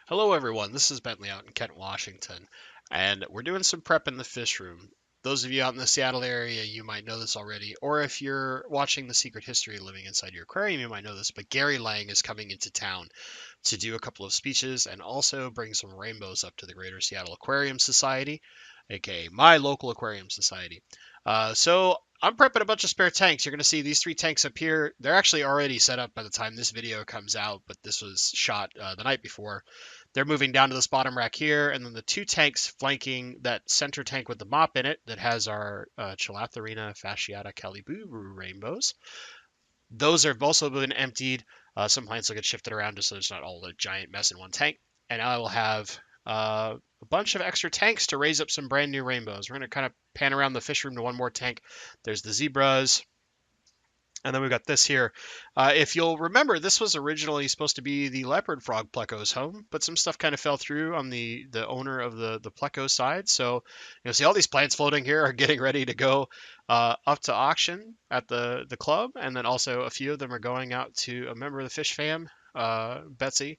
Hello everyone, this is Bentley out in Kent, Washington, and we're doing some prep in the fish room. Those of you out in the Seattle area, you might know this already, or if you're watching The Secret History living inside your aquarium, you might know this, but Gary Lange is coming into town to do a couple of speeches and also bring some rainbows up to the Greater Seattle Aquarium Society, aka my local aquarium society. So I'm prepping a bunch of spare tanks. You're going to see these three tanks up here. They're actually already set up by the time this video comes out, but this was shot the night before. They're moving down to this bottom rack here, and then the two tanks flanking that center tank with the mop in it that has our Chilatharina fasciata caliburu rainbows. Those have also been emptied. Some plants will get shifted around just so it's not all a giant mess in one tank. And I will have a bunch of extra tanks to raise up some brand new rainbows. We're going to kind of pan around the fish room to one more tank. There's the zebras, and then we've got this here. If you'll remember, this was originally supposed to be the leopard frog pleco's home, but some stuff kind of fell through on the owner of the pleco side. So you'll see all these plants floating here are getting ready to go up to auction at the club, and then also a few of them are going out to a member of the fish fam, Betsy.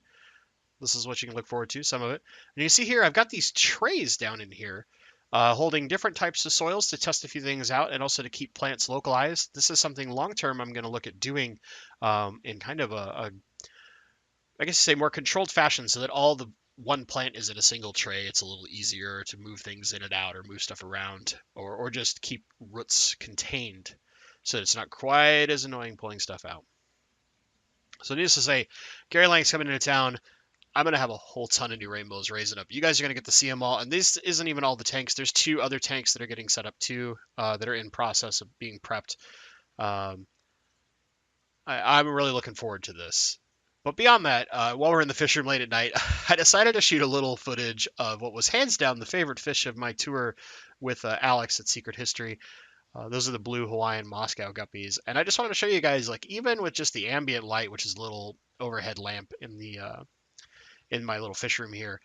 This is what you can look forward to, some of it. And you can see here, I've got these trays down in here holding different types of soils to test a few things out and also to keep plants localized. This is something long term I'm going to look at doing in kind of I guess you say, more controlled fashion so that all the one plant is in a single tray. It's a little easier to move things in and out or move stuff around or just keep roots contained so that it's not quite as annoying pulling stuff out. So needless to say, Gary Lange's coming into town. I'm going to have a whole ton of new rainbows raising up. You guys are going to get to see them all. And this isn't even all the tanks. There's two other tanks that are getting set up too that are in process of being prepped. Um, I'm really looking forward to this. But beyond that, while we're in the fish room late at night, I decided to shoot a little footage of what was hands down the favorite fish of my tour with Alex at Secret History. Those are the blue Hawaiian Moscow guppies. And I just wanted to show you guys, like, even with just the ambient light, which is a little overhead lamp in my little fish room here,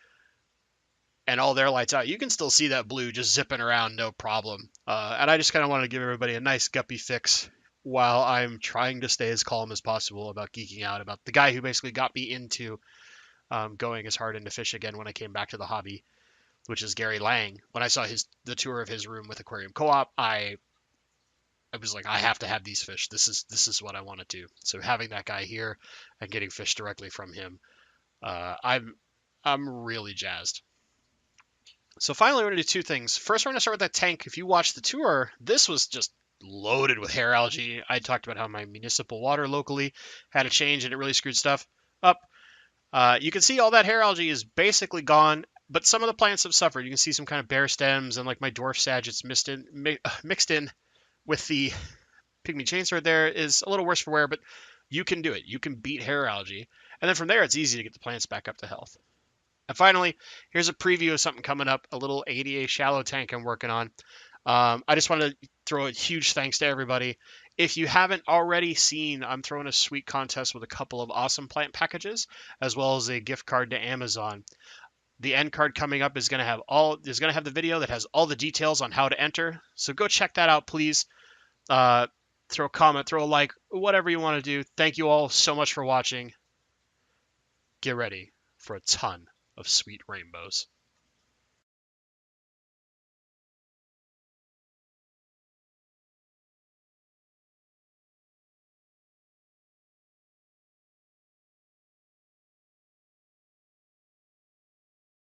and all their lights out, you can still see that blue just zipping around, no problem. And I just kind of wanted to give everybody a nice guppy fix while I'm trying to stay as calm as possible about geeking out about the guy who basically got me into going as hard into fish again when I came back to the hobby, which is Gary Lange. When I saw the tour of his room with Aquarium Co-op, I was like, I have to have these fish. This is what I want to do. So having that guy here and getting fish directly from him, I'm really jazzed. So finally, we're going to do two things. First, we're going to start with that tank. If you watch the tour, this was just loaded with hair algae. I talked about how my municipal water locally had a change and it really screwed stuff up. You can see all that hair algae is basically gone, but some of the plants have suffered. You can see some kind of bare stems and like my dwarf sagitt's mixed in with the pygmy chainsword there is a little worse for wear, but you can do it. You can beat hair algae. And then from there, it's easy to get the plants back up to health. And finally, here's a preview of something coming up, a little ADA shallow tank I'm working on. I just want to throw a huge thanks to everybody. If you haven't already seen, I'm throwing a sweet contest with a couple of awesome plant packages, as well as a gift card to Amazon. The end card coming up is going to have the video that has all the details on how to enter. So go check that out, please. Throw a comment, throw a like, whatever you want to do. Thank you all so much for watching. Get ready for a ton of sweet rainbows.